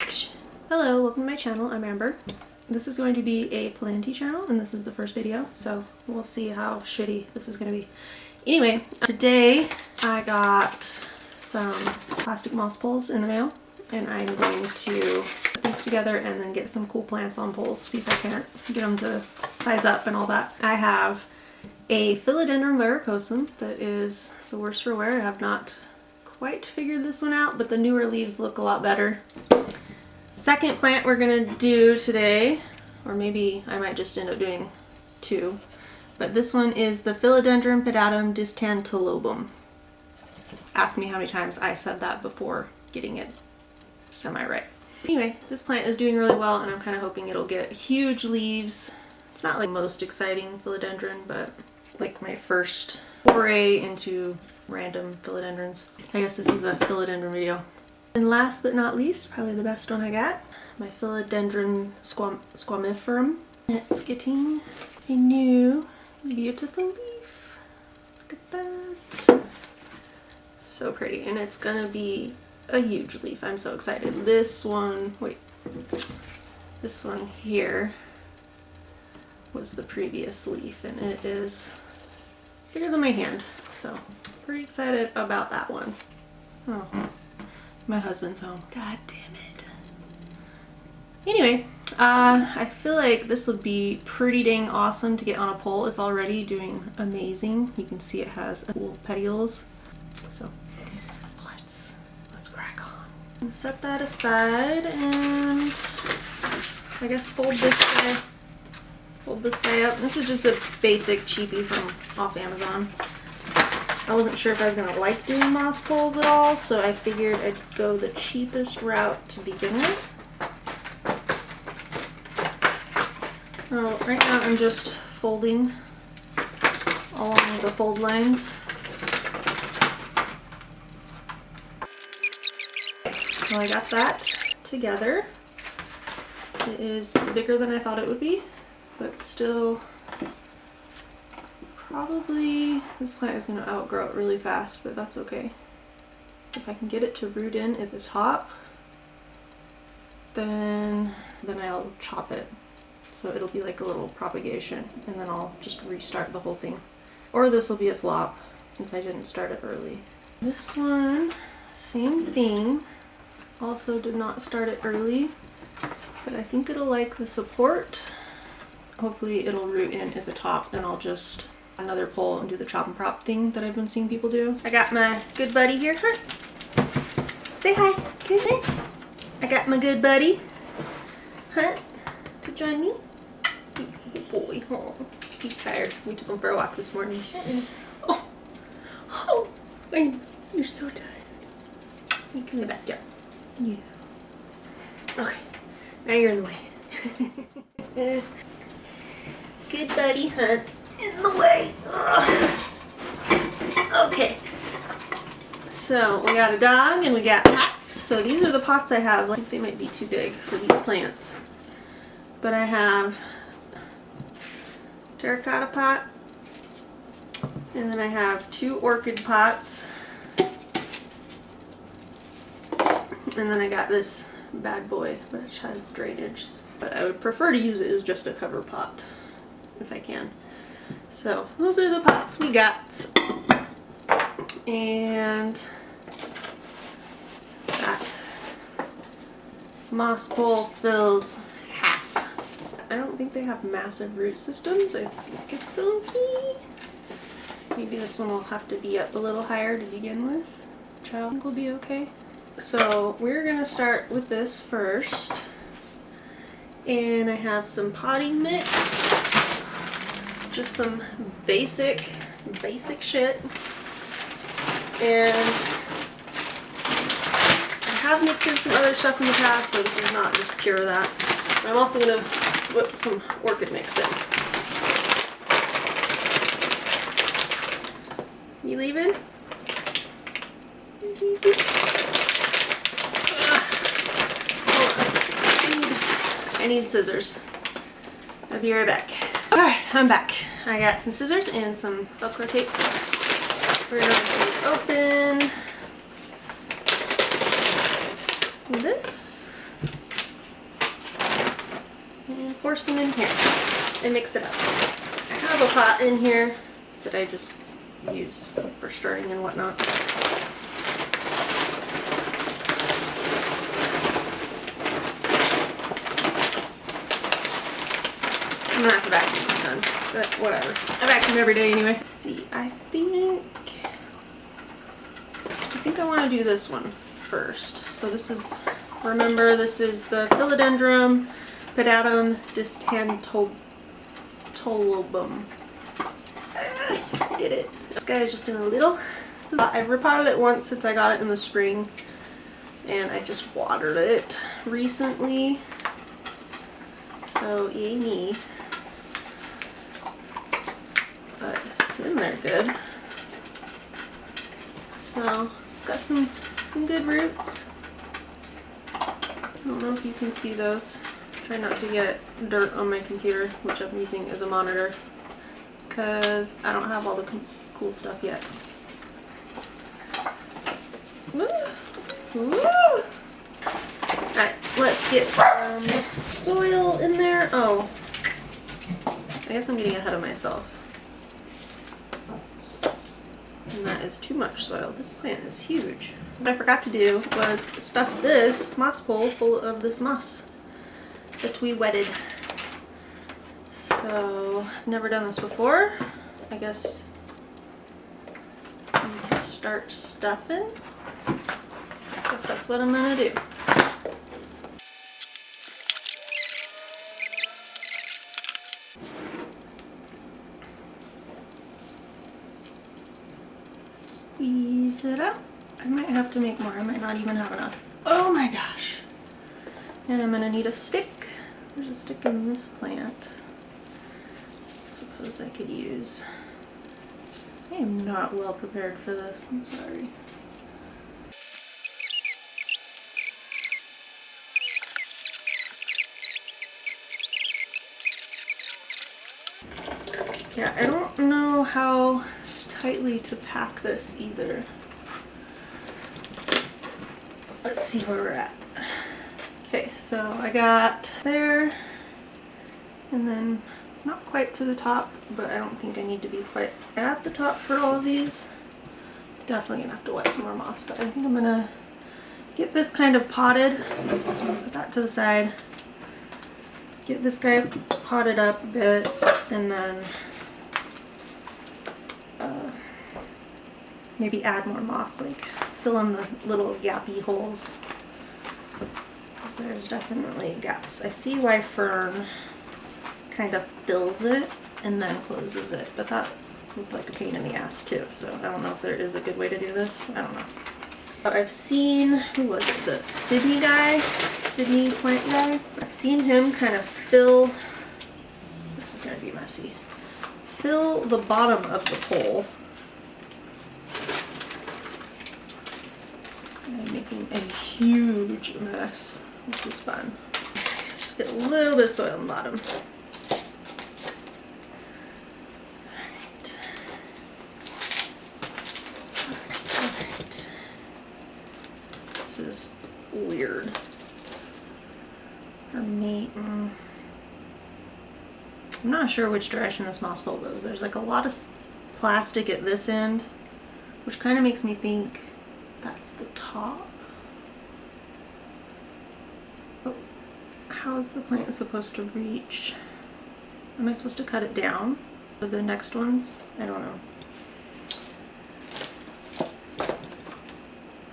Action! Hello, welcome to my channel. I'm Amber. This is going to be a planty channel and this is the first video, so we'll see how shitty this is going to be. Anyway, today I got some plastic moss poles in the mail and I'm going to put these together and then get some cool plants on poles, see if I can't get them to size up and all that. I have a philodendron verrucosum that is the worst for wear. I have not quite figured this one out, but the newer leaves look a lot better. Second plant we're gonna do today, or maybe I might just end up doing two, but this one is the philodendron pedatum distantalobum. Ask me how many times I said that before getting it semi-right. Anyway, this plant is doing really well and I'm kind of hoping it'll get huge leaves. It's not like the most exciting philodendron, but like my first foray into random philodendrons. I guess this is a philodendron video. And last but not least, probably the best one I got, my philodendron squamiferum. It's getting a new beautiful leaf. Look at that. So pretty, and it's gonna be a huge leaf. I'm so excited. This one, this one here was the previous leaf and it is bigger than my hand, so pretty excited about that one. Oh, my husband's home. God damn it. Anyway, I feel like this would be pretty dang awesome to get on a pole. It's already doing amazing. You can see it has cool petioles. So let's crack on. Set that aside and I guess fold this guy up. This is just a basic cheapie from off Amazon. I wasn't sure if I was gonna like doing moss poles at all, so I figured I'd go the cheapest route to begin with. So right now I'm just folding along the fold lines. So I got that together. It is bigger than I thought it would be, but still probably this plant is going to outgrow it really fast, but that's okay. If I can get it to root in at the top, then I'll chop it. So it'll be like a little propagation and then I'll just restart the whole thing. Or this will be a flop since I didn't start it early. This one, same thing. Also did not start it early, but I think it'll like the support. Hopefully it'll root in at the top and I'll just another pole and do the chop and prop thing that I've been seeing people do. I got my good buddy here. Huh? Say hi. Come here. I got my good buddy. Huh? To join me. Good boy. Oh, he's tired. We took him for a walk this morning. Oh, you're so tired. You come back down. Yeah. Okay. Now you're in the way. Good buddy Hunt. In the way. Ugh. Okay. So we got a dog and we got pots. So these are the pots I have. I think they might be too big for these plants. But I have terracotta pot. And then I have two orchid pots. And then I got this bad boy, which has drainage. But I would prefer to use it as just a cover pot, if I can. So those are the pots we got. And that moss pole fills half. I don't think they have massive root systems. I think it's okay. Maybe this one will have to be up a little higher to begin with, which I think will be okay. So we're gonna start with this first. And I have some potting mix. Just some basic shit. And I have mixed in some other stuff in the past, so this is not just pure that. But I'm also gonna whip some orchid mix in. You leaving? I need scissors. I'll be right back. Alright, I'm back. I got some scissors and some Velcro tape. We're going to open this. pour some in here and mix it up. I have a pot in here that I just use for stirring and whatnot. I'm gonna have to vacuum this done, but whatever. I vacuum every day anyway. Let's see, I think I want to do this one first. So this is, remember, this is the philodendron, pedatum, distantalobum. I did it. This guy is just in a little. I've repotted it once since I got it in the spring, and I just watered it recently. So yay me. But it's in there good. So it's got some good roots. I don't know if you can see those. Try not to get dirt on my computer, which I'm using as a monitor, because I don't have all the cool stuff yet. Woo! Woo! Alright, let's get some soil in there. Oh, I guess I'm getting ahead of myself. And that is too much soil. This plant is huge. What I forgot to do was stuff this moss pole full of this moss that we wetted. So, I've never done this before. I guess I'm gonna start stuffing. I guess that's what I'm gonna do. Squeeze it up. I might have to make more. I might not even have enough. Oh my gosh. And I'm gonna need a stick. There's a stick in this plant. I suppose I could use. I am not well prepared for this. I'm sorry. Yeah, I don't know how tightly to pack this either. Let's see where we're at. Okay, so I got there, and then not quite to the top, but I don't think I need to be quite at the top for all of these. Definitely gonna have to wet some more moss, but I think I'm gonna get this kind of potted. So I'm gonna put that to the side. Get this guy potted up a bit, and then maybe add more moss, like fill in the little gappy holes, because there's definitely gaps. I see why fern kind of fills it and then closes it, but that looked like a pain in the ass too, so I don't know if there is a good way to do this. I don't know. I've seen, who was it, the Sydney plant guy? I've seen him kind of fill, this is gonna be messy, fill the bottom of the pole. I'm making a huge mess. This is fun. Just get a little bit of soil on the bottom. Alright. This is weird. I'm not sure which direction this moss pole goes. There's like a lot of plastic at this end, which kind of makes me think that's the top. But how is the plant supposed to reach? Am I supposed to cut it down for the next ones? I don't know.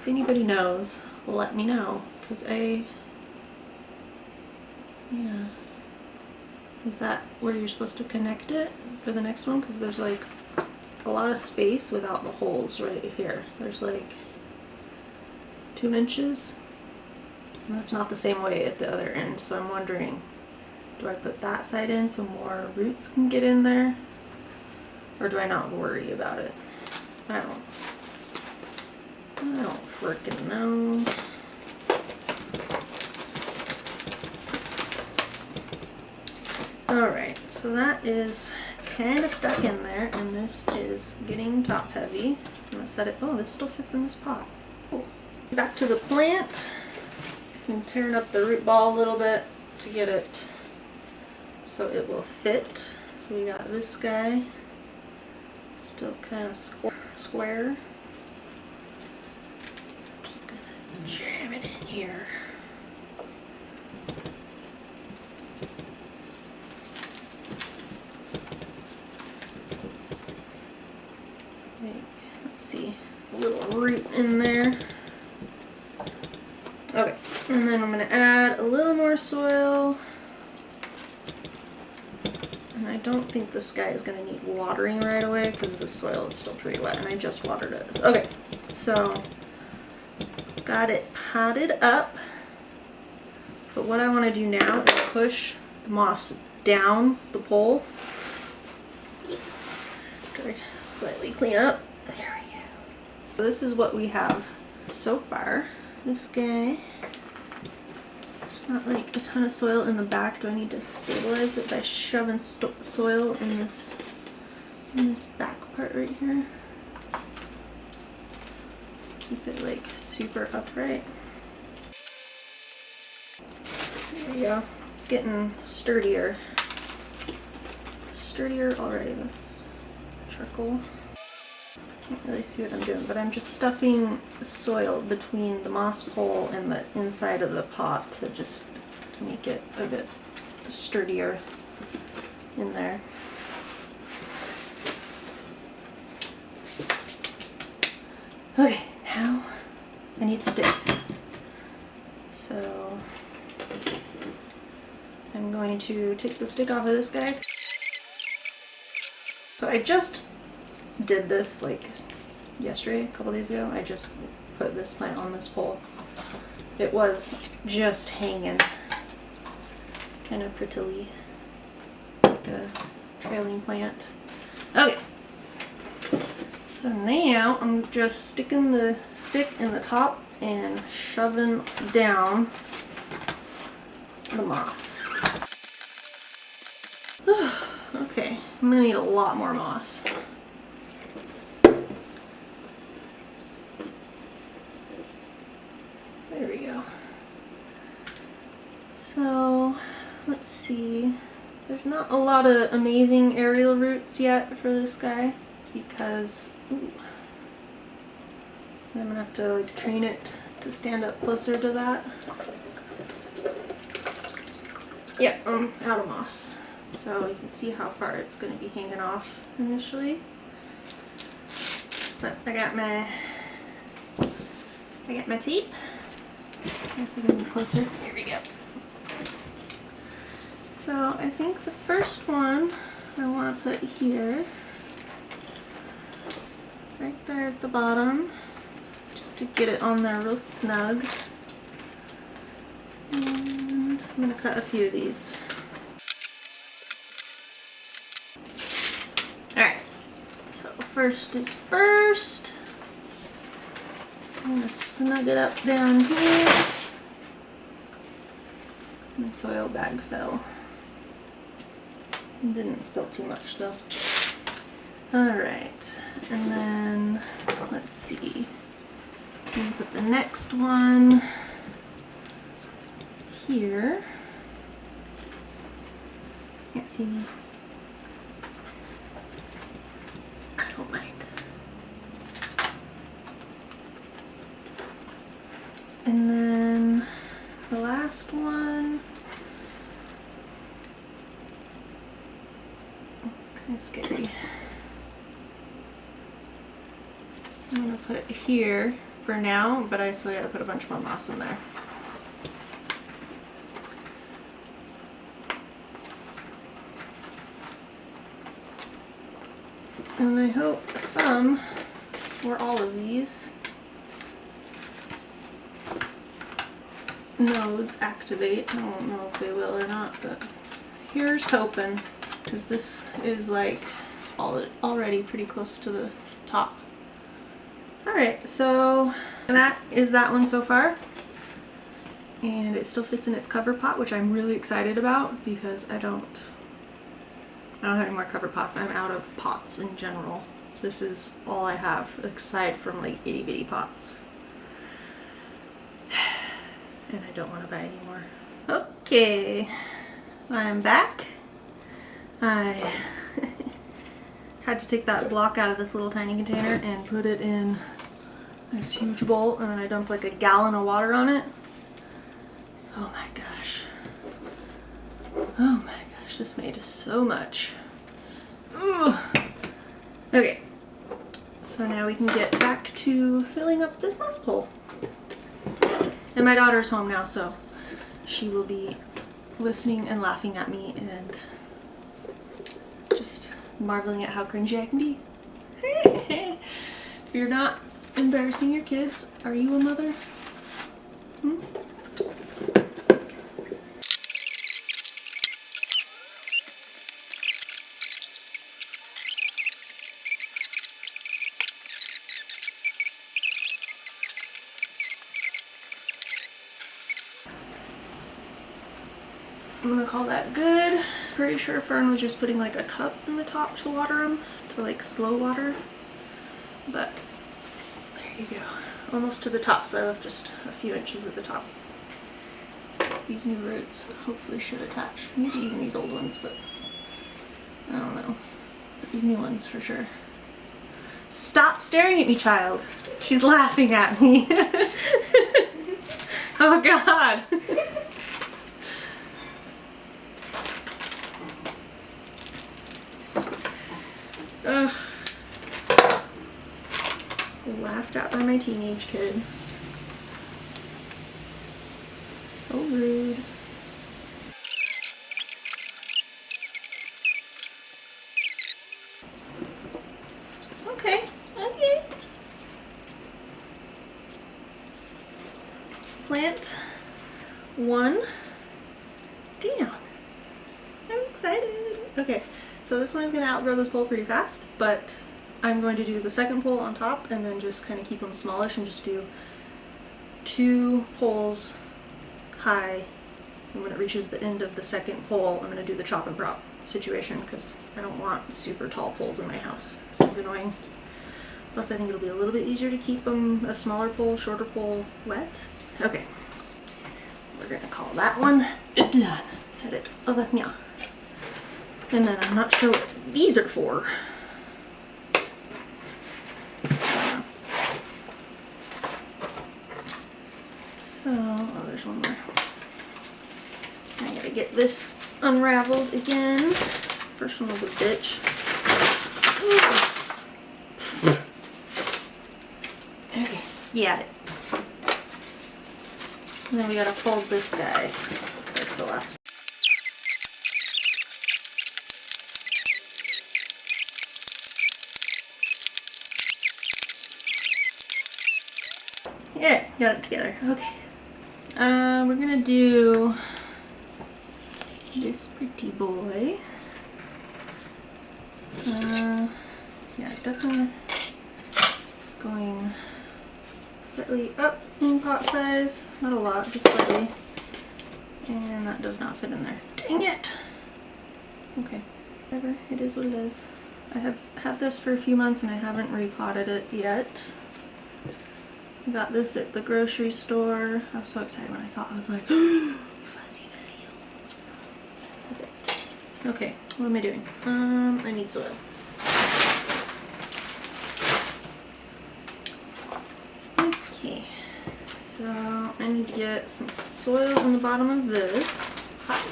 If anybody knows, let me know, because yeah. Is that where you're supposed to connect it for the next one? Because there's like a lot of space without the holes right here. There's like 2 inches, and that's not the same way at the other end, so I'm wondering, do I put that side in so more roots can get in there, or do I not worry about it? I don't freaking know. Alright, so that is kind of stuck in there, and this is getting top heavy, so I'm going to set it. Oh, this still fits in this pot. Cool. Back to the plant. I'm tearing up the root ball a little bit to get it so it will fit. So we got this guy, still kind of square. Just gonna jam it in here. Let's see, a little root in there. Okay, and then I'm going to add a little more soil. And I don't think this guy is going to need watering right away because the soil is still pretty wet and I just watered it. Okay, so got it potted up. But what I want to do now is push the moss down the pole. After I slightly clean up. There we go. So this is what we have so far. This guy, it's not like a ton of soil in the back. Do I need to stabilize it by shoving soil in this back part right here? Just keep it like super upright. There we go. It's getting sturdier. Sturdier already. That's charcoal. Can't really see what I'm doing, but I'm just stuffing soil between the moss pole and the inside of the pot to just make it a bit sturdier in there. Okay, now I need to stick. So I'm going to take the stick off of this guy. So I just did this like yesterday, a couple days ago. I just put this plant on this pole. It was just hanging kind of prettily, like a trailing plant. Okay, so now I'm just sticking the stick in the top and shoving down the moss. Okay, I'm gonna need a lot more moss. There we go. So let's see. There's not a lot of amazing aerial roots yet for this guy because I'm gonna have to like train it to stand up closer to that. Yeah, I'm out of moss. So you can see how far it's going to be hanging off initially. But I got my tape. I guess I can move closer. Here we go. So I think the first one I want to put here, right there at the bottom, just to get it on there real snug. And I'm going to cut a few of these. Alright, so first is first. I'm going to snug it up down here. My soil bag fell. It didn't spill too much though. Alright, and then let's see. I'm going to put the next one here. Can't see me. I don't mind. And then the last one, it's kind of scary. I'm gonna put here for now, but I still gotta put a bunch more moss in there. And I hope some or all of these nodes activate. I don't know if they will or not, but here's hoping, because this is like already pretty close to the top. Alright, so that is that one so far. And it still fits in its cover pot, which I'm really excited about because I don't have any more cover pots. I'm out of pots in general. This is all I have aside from like itty bitty pots. And I don't want to buy any more. Okay, I'm back I had to take that block out of this little tiny container and put it in this huge bowl, and then I dumped like a gallon of water on it. Oh my gosh. Oh my gosh, this made so much. Ugh. Okay, so now we can get back to filling up this moss pole. And my daughter's home now, so she will be listening and laughing at me and just marveling at how cringy I can be. If you're not embarrassing your kids, are you a mother? Hmm? I'm gonna call that good. Pretty sure Fern was just putting like a cup in the top to water them, to like slow water. But there you go. Almost to the top, so I left just a few inches at the top. These new roots hopefully should attach. Maybe even these old ones, but I don't know. But these new ones for sure. Stop staring at me, child. She's laughing at me. Oh God. Ugh. Laughed at by my teenage kid. So rude. Okay, okay. Plant one down. I'm excited. Okay, so this one is going to outgrow this pole pretty fast, but I'm going to do the second pole on top and then just kind of keep them smallish and just do 2 poles high. And when it reaches the end of the second pole, I'm going to do the chop and prop situation because I don't want super tall poles in my house. Seems annoying. Plus I think it'll be a little bit easier to keep them, a smaller pole, shorter pole, wet. Okay, we're going to call that one done. Set it over here. And then I'm not sure what these are for. So, oh, there's one more. I gotta get this unraveled again. First one was a bitch. Okay, got it. And then we gotta fold this guy. That's the last. Yeah, got it together. Okay. We're gonna do this pretty boy. Yeah, definitely it's going slightly up in pot size. Not a lot, just slightly. And that does not fit in there. Dang it! Okay, whatever. It is what it is. I have had this for a few months and I haven't repotted it yet. I got this at the grocery store. I was so excited when I saw it. I was like, fuzzy videos. Okay, what am I doing? I need soil. Okay, so I need to get some soil in the bottom of this pot.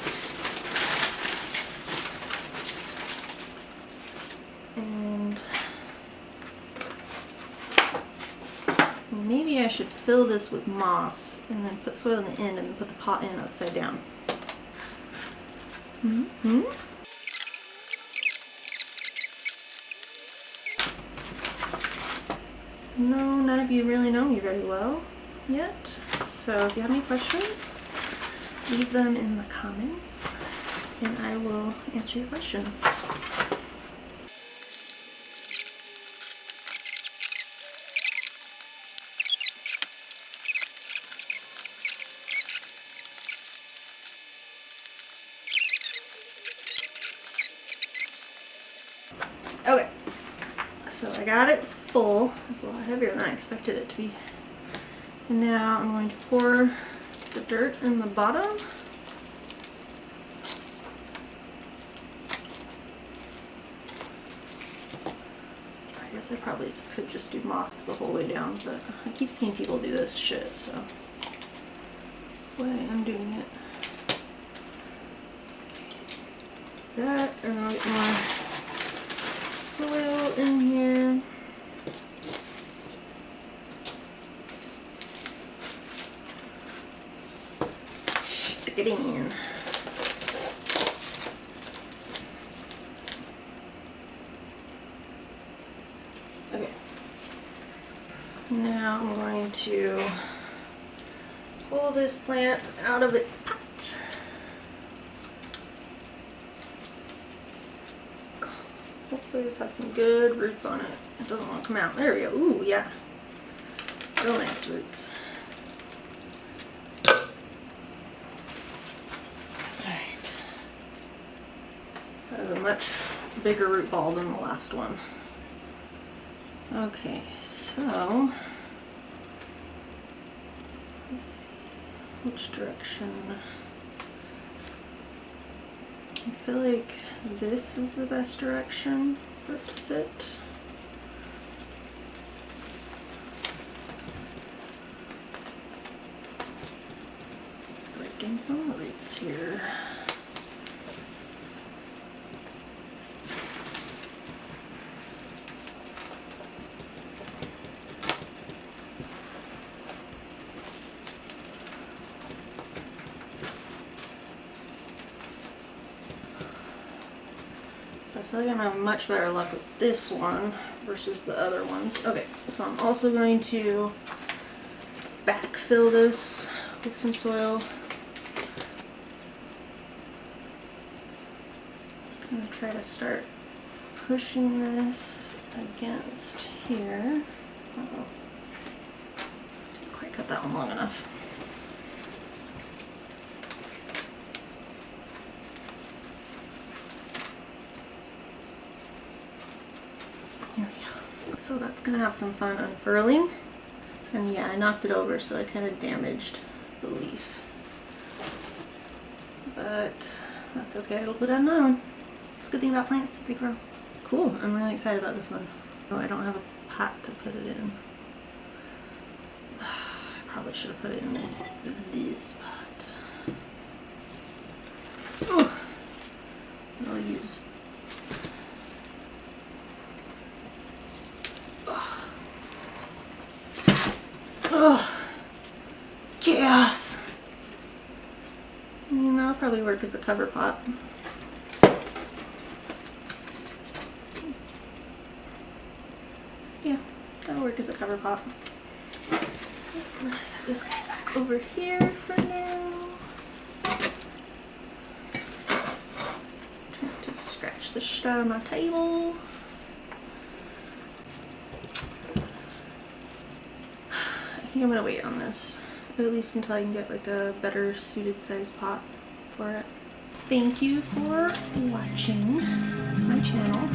And maybe I should fill this with moss and then put soil in the end and then put the pot in upside down. Mm-hmm. No, none of you really know me very well yet. So if you have any questions, leave them in the comments and I will answer your questions. Okay, so I got it full. It's a lot heavier than I expected it to be. And now I'm going to pour the dirt in the bottom. guess I probably could just do moss the whole way down, but I keep seeing people do this shit, so that's why I'm doing it. That, and I'll get more soil in here. Stick it in. Okay. Now I'm going to pull this plant out of its pot. Hopefully this has some good roots on it. It doesn't want to come out. There we go. Ooh, yeah. Real nice roots. Alright. That is a much bigger root ball than the last one. Okay, so let's see which direction. I feel like this is the best direction for it to sit. Breaking some roots here. So I feel like I'm having much better luck with this one versus the other ones. Okay, so I'm also going to backfill this with some soil. I'm going to try to start pushing this against here. Uh-oh. Didn't quite cut that one long enough. There we go. So that's gonna have some fun unfurling. And yeah, I knocked it over, so I kind of damaged the leaf. But that's okay, I'll put out another one. It's a good thing about plants, they grow. Cool, I'm really excited about this one. Oh, I don't have a pot to put it in. I probably should have put it in this spot. Oh, I'll use. Oh, chaos. I mean, that'll probably work as a cover pot. Yeah, that'll work as a cover pot. I'm gonna set this guy back over here for now. Trying to scratch the shit out of my table. I think I'm gonna wait on this, at least until I can get like a better suited size pot for it. Thank you for watching my channel.